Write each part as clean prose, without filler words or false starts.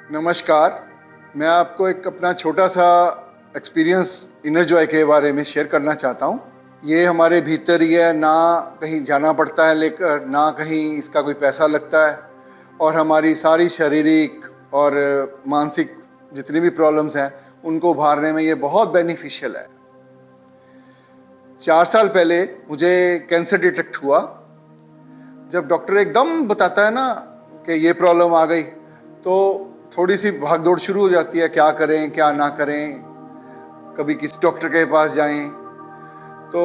नमस्कार। मैं आपको एक अपना छोटा सा एक्सपीरियंस इनर जॉय के बारे में शेयर करना चाहता हूँ। ये हमारे भीतर ही है, ना कहीं जाना पड़ता है लेकर, ना कहीं इसका कोई पैसा लगता है, और हमारी सारी शारीरिक और मानसिक जितनी भी प्रॉब्लम्स हैं उनको उभारने में ये बहुत बेनिफिशियल है। 4 साल पहले मुझे कैंसर डिटेक्ट हुआ। जब डॉक्टर एकदम बताता है ना कि ये प्रॉब्लम आ गई, तो थोड़ी सी भागदौड़ शुरू हो जाती है, क्या करें क्या ना करें, कभी किस डॉक्टर के पास जाएं। तो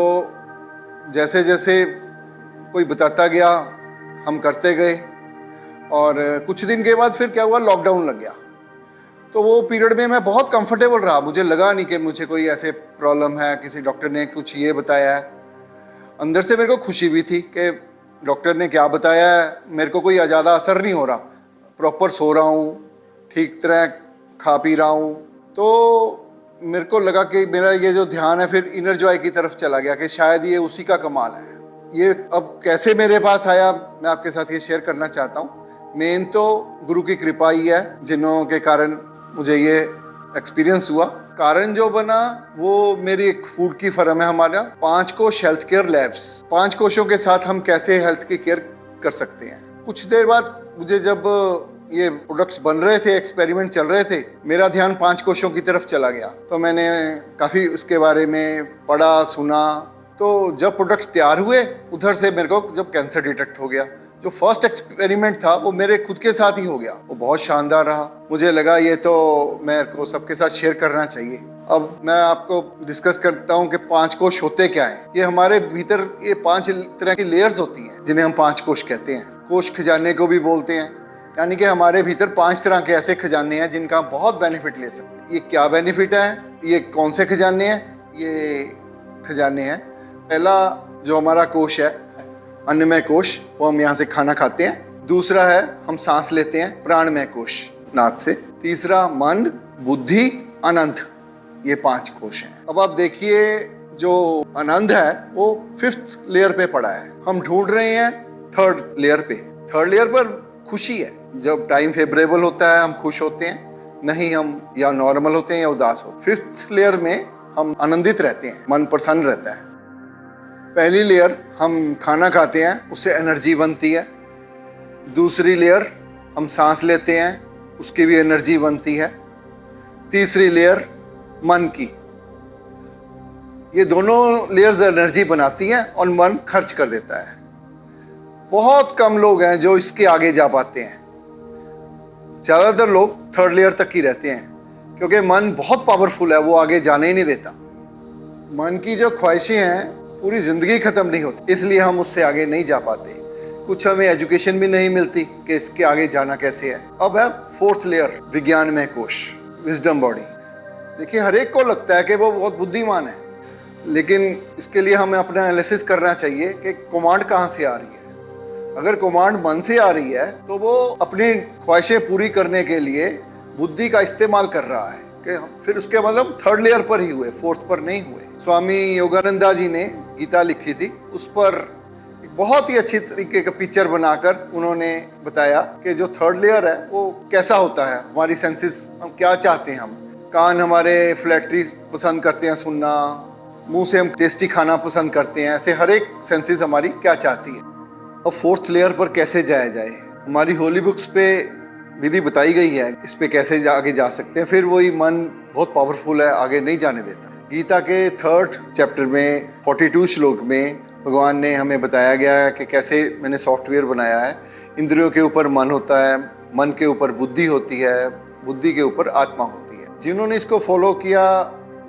जैसे जैसे कोई बताता गया हम करते गए, और कुछ दिन के बाद फिर क्या हुआ, लॉकडाउन लग गया। तो वो पीरियड में मैं बहुत कंफर्टेबल रहा, मुझे लगा नहीं कि मुझे कोई ऐसे प्रॉब्लम है, किसी डॉक्टर ने कुछ ये बताया है। अंदर से मेरे को खुशी भी थी कि डॉक्टर ने क्या बताया है, मेरे को कोई ज़्यादा असर नहीं हो रहा, प्रॉपर सो रहा हूँ, ठीक तरह खा पी रहा हूँ। तो मेरे को लगा कि मेरा ये जो ध्यान है फिर इनर जॉय की तरफ चला गया कि शायद ये उसी का कमाल है। ये अब कैसे मेरे पास आया, मैं आपके साथ ये शेयर करना चाहता हूँ। मेन तो गुरु की कृपा ही है, जिन्हों के कारण मुझे ये एक्सपीरियंस हुआ। कारण जो बना वो मेरी एक फूड की फर्म है हमारा, 5 कोश हेल्थ केयर लैब्स। 5 कोशों के साथ हम कैसे हेल्थ की केयर कर सकते हैं। कुछ देर बाद मुझे जब ये प्रोडक्ट्स बन रहे थे, एक्सपेरिमेंट चल रहे थे, मेरा ध्यान 5 कोशों की तरफ चला गया। तो मैंने काफ़ी उसके बारे में पढ़ा सुना। तो जब प्रोडक्ट्स तैयार हुए, उधर से मेरे को जब कैंसर डिटेक्ट हो गया, जो फर्स्ट एक्सपेरिमेंट था वो मेरे खुद के साथ ही हो गया। वो बहुत शानदार रहा। मुझे लगा ये तो मेरे को सबके साथ शेयर करना चाहिए। अब मैं आपको डिस्कस करता हूँ कि 5 कोश होते क्या हैं। ये हमारे भीतर ये 5 तरह की लेयर्स होती हैं, जिन्हें हम 5 कोश कहते हैं। कोश खजाने को भी बोलते हैं, यानी कि हमारे भीतर 5 तरह के ऐसे खजाने हैं जिनका बहुत बेनिफिट ले सकते हैं। ये क्या बेनिफिट है, ये कौन से खजाने हैं? ये खजाने हैं, पहला जो हमारा कोश है अन्नमय कोश, वो हम यहाँ से खाना खाते हैं। दूसरा है हम सांस लेते हैं, प्राणमय कोश, नाक से। तीसरा मन, बुद्धि, आनंद, ये 5 कोश हैं। अब आप देखिए, जो आनंद है वो 5th लेयर पे पड़ा है। हम ढूंढ रहे हैं 3rd लेयर पे। 3rd लेयर पर खुशी है। जब टाइम फेवरेबल होता है हम खुश होते हैं, नहीं हम या नॉर्मल होते हैं या उदास होते हैं। 5th लेयर में हम आनंदित रहते हैं, मन प्रसन्न रहता है। पहली लेयर हम खाना खाते हैं, उससे एनर्जी बनती है। दूसरी लेयर हम सांस लेते हैं, उसकी भी एनर्जी बनती है। तीसरी लेयर मन की। ये दोनों लेयर्स एनर्जी बनाती हैं और मन खर्च कर देता है। बहुत कम लोग हैं जो इसके आगे जा पाते हैं। ज़्यादातर लोग 3rd लेयर तक ही रहते हैं, क्योंकि मन बहुत पावरफुल है, वो आगे जाने ही नहीं देता। मन की जो ख्वाहिशें हैं पूरी ज़िंदगी ख़त्म नहीं होती, इसलिए हम उससे आगे नहीं जा पाते। कुछ हमें एजुकेशन भी नहीं मिलती कि इसके आगे जाना कैसे है। अब है 4th लेयर, विज्ञानमय कोश, विजडम बॉडी। देखिए, हर एक को लगता है कि वो बहुत बुद्धिमान है, लेकिन इसके लिए हमें अपना एनालिसिस करना चाहिए कि कमांड कहाँ से आ रही है। अगर कमांड मन से आ रही है तो वो अपनी ख्वाहिशें पूरी करने के लिए बुद्धि का इस्तेमाल कर रहा है, कि फिर उसके मतलब 3rd लेयर पर ही हुए, 4th पर नहीं हुए। स्वामी योगानंदा जी ने गीता लिखी थी, उस पर एक बहुत ही अच्छी तरीके का पिक्चर बनाकर उन्होंने बताया कि जो 3rd लेयर है वो कैसा होता है। हमारी सेंसेस, हम क्या चाहते हैं। हम कान हमारे फ्लैटरी पसंद करते हैं सुनना, मुंह से हम टेस्टी खाना पसंद करते हैं। ऐसे हर एक सेंसेस हमारी क्या चाहती है। अब 4th लेयर पर कैसे जाया जाए, हमारी होली बुक्स पे विधि बताई गई है, इस पे कैसे आगे जा सकते हैं। फिर वही मन बहुत पावरफुल है, आगे नहीं जाने देता। गीता के 3rd चैप्टर में 42 श्लोक में भगवान ने हमें बताया गया है कि कैसे मैंने सॉफ्टवेयर बनाया है। इंद्रियों के ऊपर मन होता है, मन के ऊपर बुद्धि होती है, बुद्धि के ऊपर आत्मा होती है। जिन्होंने इसको फॉलो किया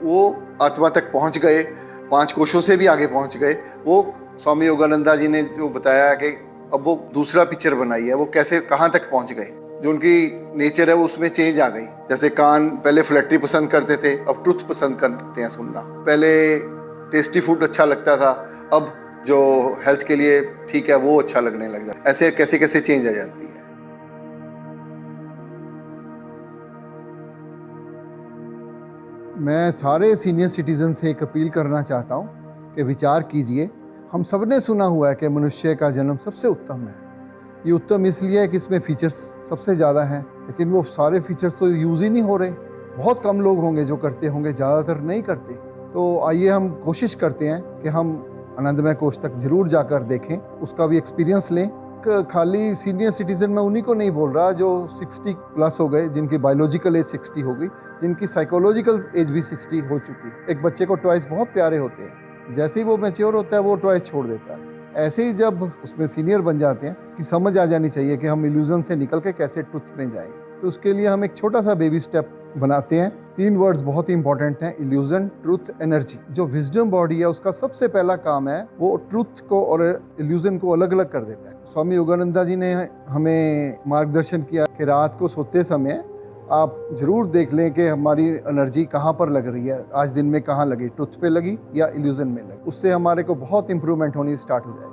वो आत्मा तक पहुंच गए, 5 कोशों से भी आगे पहुंच गए। वो स्वामी योगानंदा जी ने जो बताया कि अब वो दूसरा पिक्चर बनाई है, वो कैसे कहाँ तक पहुंच गए। जो उनकी नेचर है वो उसमें चेंज आ गई। जैसे कान पहले फ्लैटरी पसंद करते थे, अब ट्रुथ पसंद करते हैं सुनना। पहले टेस्टी फूड अच्छा लगता था, अब जो हेल्थ के लिए ठीक है वो अच्छा लगने लग जाता है। ऐसे कैसे कैसे चेंज आ जाती है। मैं सारे सीनियर सिटीजन से एक अपील करना चाहता हूँ कि विचार कीजिए। हम सब ने सुना हुआ है कि मनुष्य का जन्म सबसे उत्तम है, ये उत्तम इसलिए है कि इसमें फीचर्स सबसे ज़्यादा हैं, लेकिन वो सारे फीचर्स तो यूज़ ही नहीं हो रहे। बहुत कम लोग होंगे जो करते होंगे, ज़्यादातर नहीं करते। तो आइए हम कोशिश करते हैं कि हम आनंदमय कोश तक जरूर जाकर देखें, उसका भी एक्सपीरियंस लें। खाली सीनियर सिटीजन मैं उन्हीं को नहीं बोल रहा जो 60 प्लस हो गए, जिनकी बायोलॉजिकल एज 60 हो गई, जिनकी साइकोलॉजिकल एज भी 60 हो चुकी। एक बच्चे को टॉयज बहुत प्यारे होते हैं, जैसे ही वो मैच्योर होता है वो टॉयज छोड़ देता है। ऐसे ही जब उसमें सीनियर बन जाते हैं कि समझ आ जानी चाहिए कि हम इल्यूजन से निकल के कैसे ट्रुथ में जाएं। तो उसके लिए हम एक छोटा सा बेबी स्टेप बनाते हैं। 3 वर्ड्स बहुत ही इंपॉर्टेंट हैं, इल्यूजन, ट्रुथ, एनर्जी। जो विजडम बॉडी है उसका सबसे पहला काम है वो ट्रुथ को और इल्यूजन को अलग अलग कर देता है। स्वामी योगानंदा जी ने हमें मार्गदर्शन किया कि रात को सोते समय आप जरूर देख लें कि हमारी एनर्जी कहाँ पर लग रही है, आज दिन में कहाँ लगी, ट्रुथ पे लगी या इल्यूजन में लगी। उससे हमारे को बहुत इंप्रूवमेंट होनी स्टार्ट हो जाएगी।